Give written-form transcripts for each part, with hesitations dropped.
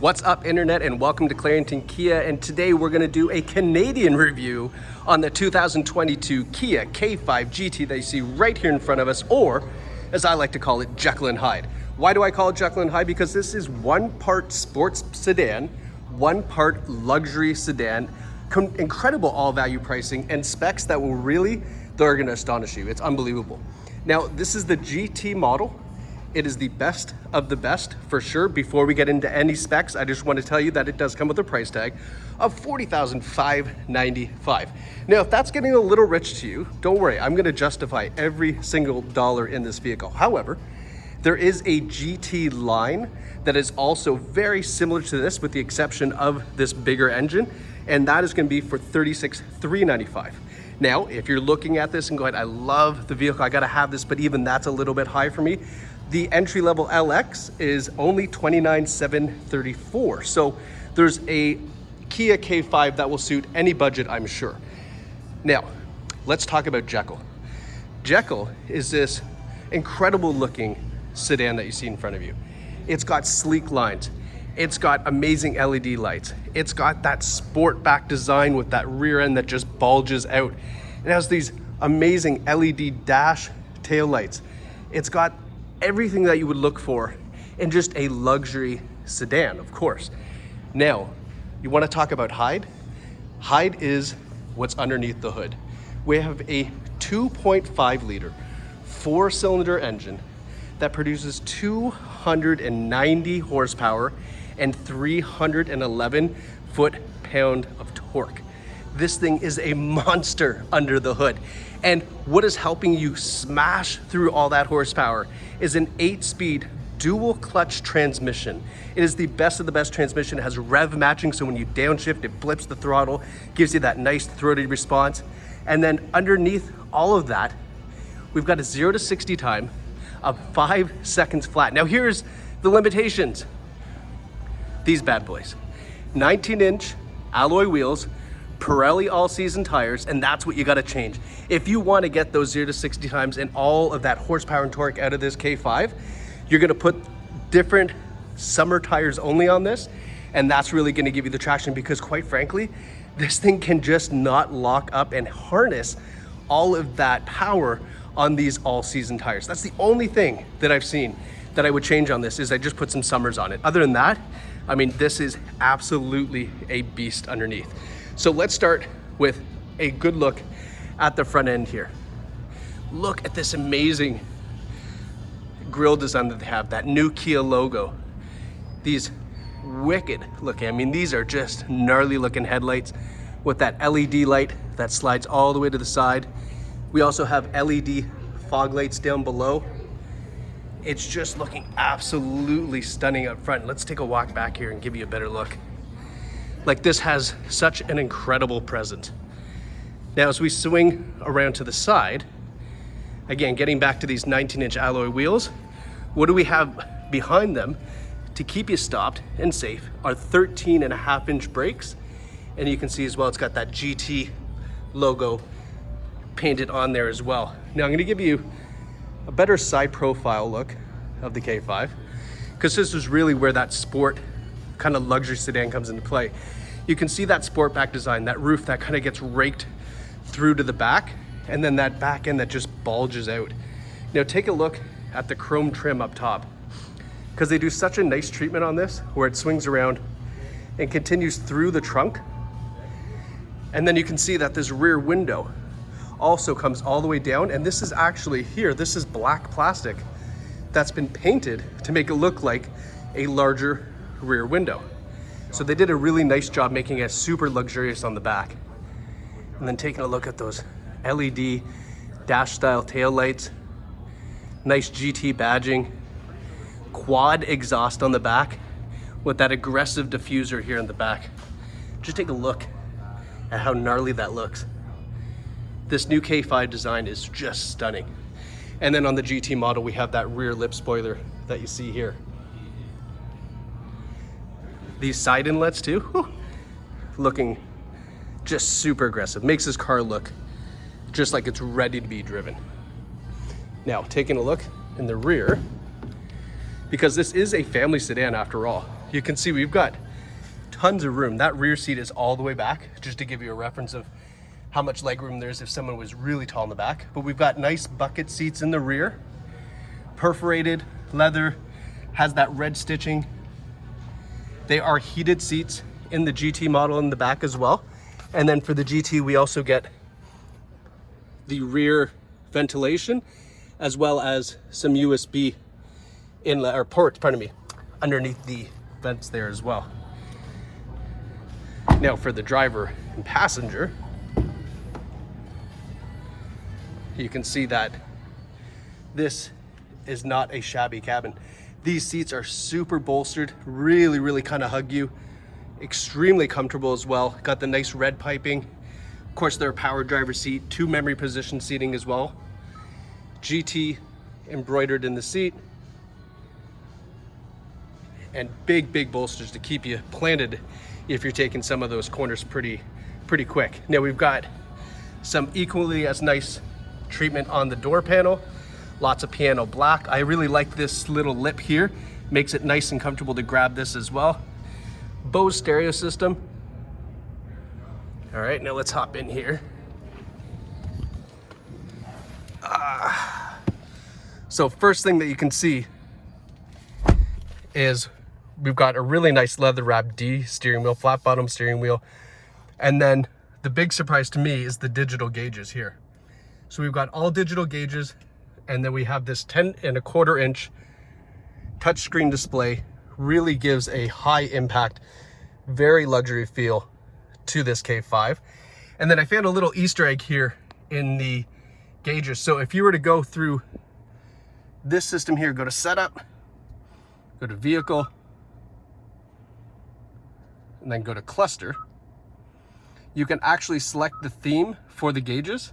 What's up, internet, and welcome to Clarington Kia, and today we're going to do a Canadian review on the 2022 Kia K5 GT that you see right here in front of us, or as I like to call it, Jekyll and Hyde. Why do I call it Jekyll and Hyde? Because this is one part sports sedan, one part luxury sedan, incredible all-value pricing, and specs that will really, they're going to astonish you. It's unbelievable. Now, this is the GT model. It is the best of the best for sure. Before we get into any specs, I just want to tell you that it does come with a price tag of $40,595. Now, if that's getting a little rich to you, don't worry, I'm going to justify every single dollar in this vehicle. However, there is a GT line that is also very similar to this with the exception of this bigger engine, and that is going to be for $36,395. Now, if you're looking at this and going, I love the vehicle, I got to have this, but even that's a little bit high for me, the entry-level LX is only $29,734. So there's a Kia K5 that will suit any budget, I'm sure. Now, let's talk about Jekyll. Jekyll is this incredible looking sedan that you see in front of you. It's got sleek lines. It's got amazing LED lights. It's got that sport back design with that rear end that just bulges out. It has these amazing LED dash tail lights. It's got everything that you would look for in just a luxury sedan, of course. Now, you want to talk about Hyde? Hyde is what's underneath the hood. We have a 2.5 liter, 4-cylinder engine that produces 290 horsepower and 311 foot-pound of torque. This thing is a monster under the hood. And what is helping you smash through all that horsepower is an 8-speed dual clutch transmission. It is the best of the best transmission. It has rev matching, so when you downshift, it blips the throttle, gives you that nice throaty response. And then underneath all of that, we've got a 0 to 60 time of 5 seconds flat. Now here's the limitations. These bad boys. 19-inch alloy wheels, Pirelli all-season tires, and that's what you got to change. If you want to get those 0 to 60 times and all of that horsepower and torque out of this K5, you're going to put different summer tires only on this, and that's really going to give you the traction because, quite frankly, this thing can just not lock up and harness all of that power on these all-season tires. That's the only thing that I've seen that I would change on this, is I just put some summers on it. Other than that, I mean, this is absolutely a beast underneath. So let's start with a good look at the front end here. Look at this amazing grille design that they have, that new Kia logo. These wicked looking, I mean, these are just gnarly looking headlights with that LED light that slides all the way to the side. We also have LED fog lights down below. It's just looking absolutely stunning up front. Let's take a walk back here and give you a better look. Like, this has such an incredible presence. Now, as we swing around to the side, again, getting back to these 19-inch alloy wheels, what do we have behind them to keep you stopped and safe are 13.5-inch brakes. And you can see as well, it's got that GT logo painted on there as well. Now, I'm gonna give you a better side profile look of the K5, because this is really where that sport kind of luxury sedan comes into play. You can see that sport back design, that roof that kind of gets raked through to the back, and then that back end that just bulges out. Now take a look at the chrome trim up top, because they do such a nice treatment on this where it swings around and continues through the trunk. And then you can see that this rear window also comes all the way down, and this is actually here, this is black plastic that's been painted to make it look like a larger rear window. So they did a really nice job making it super luxurious on the back. And then taking a look at those LED dash style tail lights, nice GT badging, quad exhaust on the back with that aggressive diffuser here in the back. Just take a look at how gnarly that looks. This new K5 design is just stunning. And then on the GT model, we have that rear lip spoiler that you see here. These side inlets too, whew, looking just super aggressive. Makes this car look just like it's ready to be driven. Now, taking a look in the rear, because this is a family sedan after all. you can see we've got tons of room. That rear seat is all the way back, just to give you a reference of how much leg room there is if someone was really tall in the back. But we've got nice bucket seats in the rear, perforated leather, has that red stitching. They are heated seats in the GT model in the back as well. And then for the GT, we also get the rear ventilation, as well as some USB inlet or ports, pardon me, underneath the vents there as well. Now for the driver and passenger, you can see that this is not a shabby cabin. These seats are super bolstered, really kind of hug you. Extremely comfortable as well. Got the nice red piping. Of course, they're a power driver seat, 2 memory position seating as well. GT embroidered in the seat. And big bolsters to keep you planted if you're taking some of those corners pretty quick. Now we've got some equally as nice treatment on the door panel. Lots of piano black. I really like this little lip here. Makes it nice and comfortable to grab this as well. Bose stereo system. All right, now let's hop in here. So first thing that you can see is we've got a really nice leather wrap D steering wheel, flat bottom steering wheel. And then the big surprise to me is the digital gauges here. So we've got all digital gauges, and then we have this 10.25 inch touchscreen display. Really gives a high impact, very luxury feel to this K5. And then I found a little Easter egg here in the gauges. So if you were to go through this system here, go to setup, go to vehicle, and then go to cluster, you can actually select the theme for the gauges.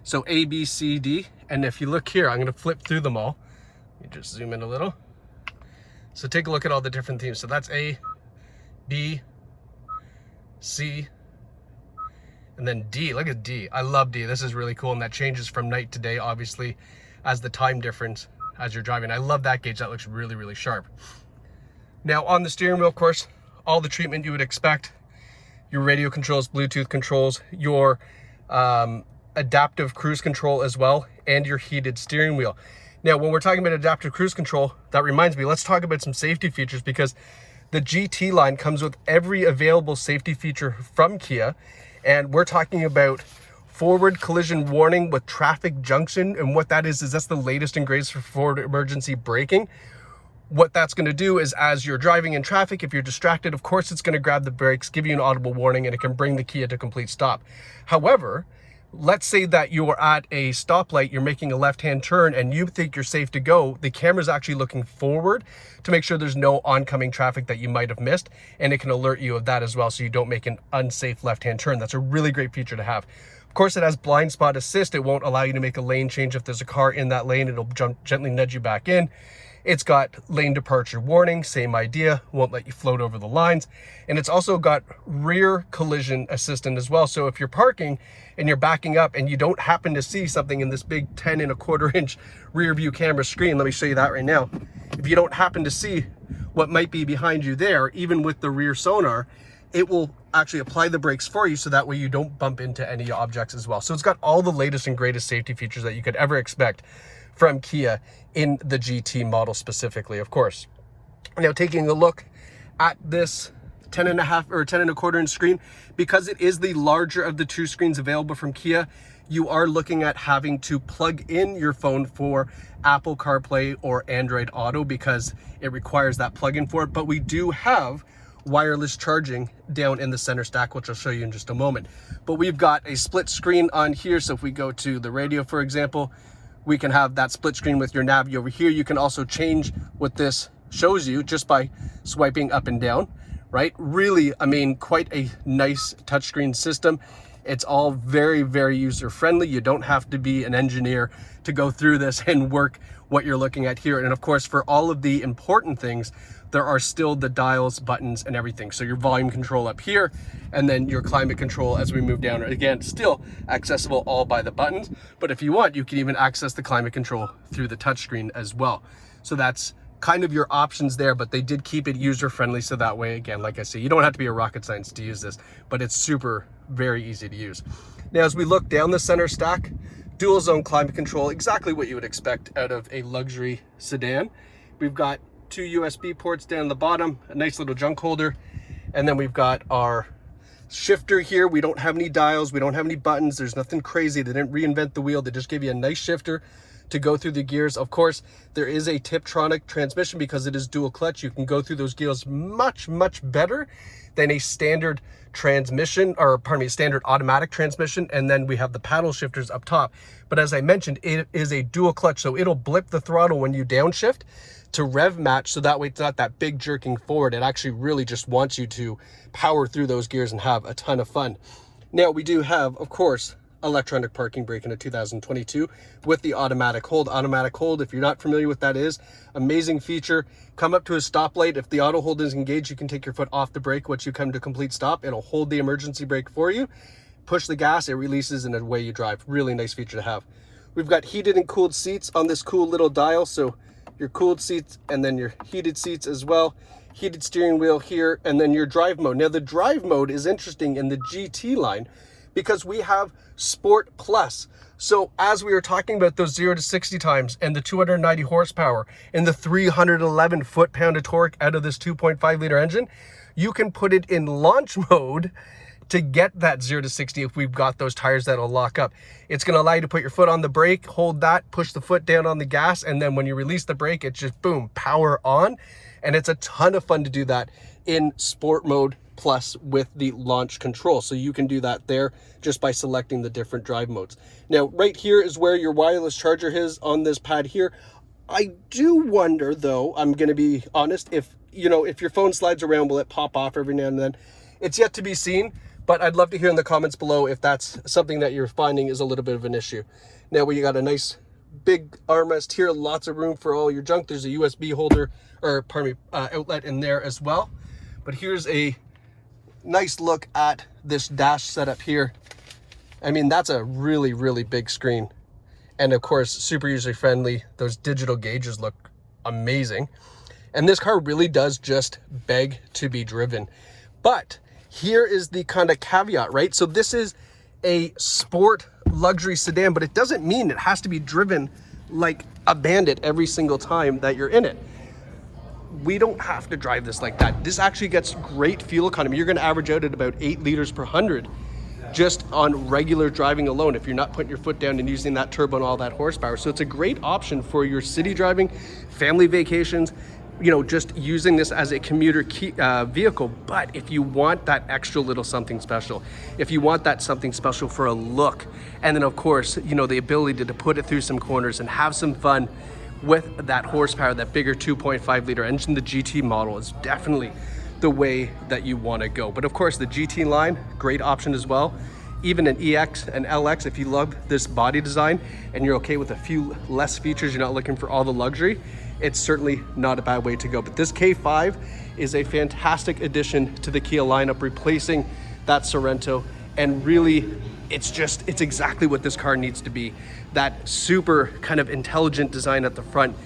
So A, B, C, D. And if you look here, I'm going to flip through them all. Let me just zoom in a little. So take a look at all the different themes. So that's A, B, C, and then D. Look at D. I love D. This is really cool. And that changes from night to day, obviously, as the time difference as you're driving. I love that gauge. That looks really sharp. Now on the steering wheel, of course, all the treatment you would expect. Your radio controls, Bluetooth controls, your adaptive cruise control as well, and your heated steering wheel. Now, when we're talking about adaptive cruise control, that reminds me, let's talk about some safety features, because the GT line comes with every available safety feature from Kia. And we're talking about forward collision warning with traffic junction. And what that is that's the latest and greatest for forward emergency braking. What that's going to do is, as you're driving in traffic, if you're distracted, of course, it's going to grab the brakes, give you an audible warning, and it can bring the Kia to complete stop. However, let's say that you're at a stoplight, you're making a left-hand turn, and you think you're safe to go. The camera's actually looking forward to make sure there's no oncoming traffic that you might have missed, and it can alert you of that as well, so you don't make an unsafe left-hand turn. That's a really great feature to have. Of course, it has blind spot assist. It won't allow you to make a lane change. If there's a car in that lane, it'll gently nudge you back in. It's got lane departure warning, same idea, won't let you float over the lines. And it's also got rear collision assistant as well. So if you're parking and you're backing up and you don't happen to see something in this big 10.25 inch rear view camera screen, let me show you that right now. If you don't happen to see what might be behind you there, even with the rear sonar, it will actually apply the brakes for you, so that way you don't bump into any objects as well. So it's got all the latest and greatest safety features that you could ever expect from Kia in the GT model specifically, of course. Now, taking a look at this 10.5 or 10.25 inch screen, because it is the larger of the 2 screens available from Kia, you are looking at having to plug in your phone for Apple CarPlay or Android Auto, because it requires that plug-in for it. But we do have wireless charging down in the center stack, which I'll show you in just a moment. But we've got a split screen on here. So if we go to the radio, for example, we can have that split screen with your nav over here. You can also change what this shows you just by swiping up and down, right? Really, I mean, quite a nice touchscreen system. It's all very user friendly. You don't have to be an engineer to go through this and work what you're looking at here. And of course, for all of the important things, there are still the dials, buttons, and everything. So your volume control up here, and then your climate control as we move down. Again, still accessible all by the buttons, but if you want, you can even access the climate control through the touchscreen as well. So that's kind of your options there, but they did keep it user friendly. So that way, again, like I say, you don't have to be a rocket science to use this, but it's super, very easy to use. Now, as we look down the center stack, dual zone climate control, exactly what you would expect out of a luxury sedan. We've got 2 USB ports down the bottom, a nice little junk holder, and then we've got our shifter here. We don't have any dials, we don't have any buttons, there's nothing crazy. They didn't reinvent the wheel, they just gave you a nice shifter to go through the gears. Of course, there is a Tiptronic transmission because it is dual clutch. You can go through those gears much better than a standard transmission, or pardon me, standard automatic transmission. And then we have the paddle shifters up top. But as I mentioned, it is a dual clutch, so it'll blip the throttle when you downshift to rev match, so that way it's not that big jerking forward. It actually really just wants you to power through those gears and have a ton of fun. Now, we do have, of course, electronic parking brake in a 2022 with the automatic hold. Automatic hold, if you're not familiar with that, is amazing feature. Come up to a stoplight, if the auto hold is engaged, you can take your foot off the brake once you come to complete stop. It'll hold the emergency brake for you. Push the gas, it releases, and away you drive. Really nice feature to have. We've got heated and cooled seats on this cool little dial, so your cooled seats and then your heated seats as well. Heated steering wheel here, and then your drive mode. Now, the drive mode is interesting in the GT line because we have Sport Plus. So as we were talking about those 0 to 60 times and the 290 horsepower and the 311 foot-pound of torque out of this 2.5 liter engine, you can put it in launch mode to get that 0 to 60 if we've got those tires that'll lock up. It's going to allow you to put your foot on the brake, hold that, push the foot down on the gas, and then when you release the brake, it's just boom, power on. And it's a ton of fun to do that in Sport Mode Plus with the launch control. So you can do that there just by selecting the different drive modes. Now, right here is where your wireless charger is on this pad here. I do wonder, though, I'm going to be honest, if your phone slides around, will it pop off every now and then? It's yet to be seen. But I'd love to hear in the comments below if that's something that you're finding is a little bit of an issue. Now, we got a nice big armrest here, lots of room for all your junk. There's a USB holder, or pardon me, outlet in there as well. But here's a nice look at this dash setup here. I mean, that's a really big screen. And of course, super user friendly. Those digital gauges look amazing. And this car really does just beg to be driven. But here is the kind of caveat, right? So this is a sport luxury sedan, but it doesn't mean it has to be driven like a bandit every single time that you're in it. We don't have to drive this like that. This actually gets great fuel economy. You're going to average out at about 8 liters per 100 just on regular driving alone if you're not putting your foot down and using that turbo and all that horsepower. So it's a great option for your city driving, family vacations, just using this as a commuter vehicle. But if you want that extra little something special, if you want that something special for a look, and then of course, the ability to put it through some corners and have some fun with that horsepower, that bigger 2.5 liter engine, the GT model is definitely the way that you want to go. But of course, the GT line, great option as well. Even an EX and LX, if you love this body design and you're okay with a few less features, you're not looking for all the luxury, it's certainly not a bad way to go. But this K5 is a fantastic addition to the Kia lineup, replacing that Sorento. And really, it's exactly what this car needs to be. That super kind of intelligent design at the front,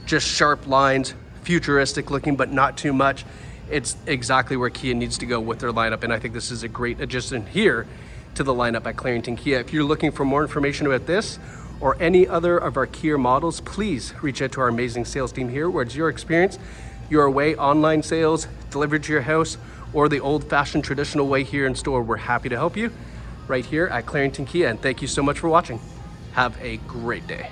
just sharp lines, futuristic looking, but not too much. It's exactly where Kia needs to go with their lineup. And I think this is a great addition here to the lineup at Clarington Kia. If you're looking for more information about this or any other of our Kia models, please reach out to our amazing sales team here, where it's your experience, your way, online sales, delivered to your house, or the old-fashioned traditional way here in store. We're happy to help you right here at Clarington Kia. And thank you so much for watching. Have a great day.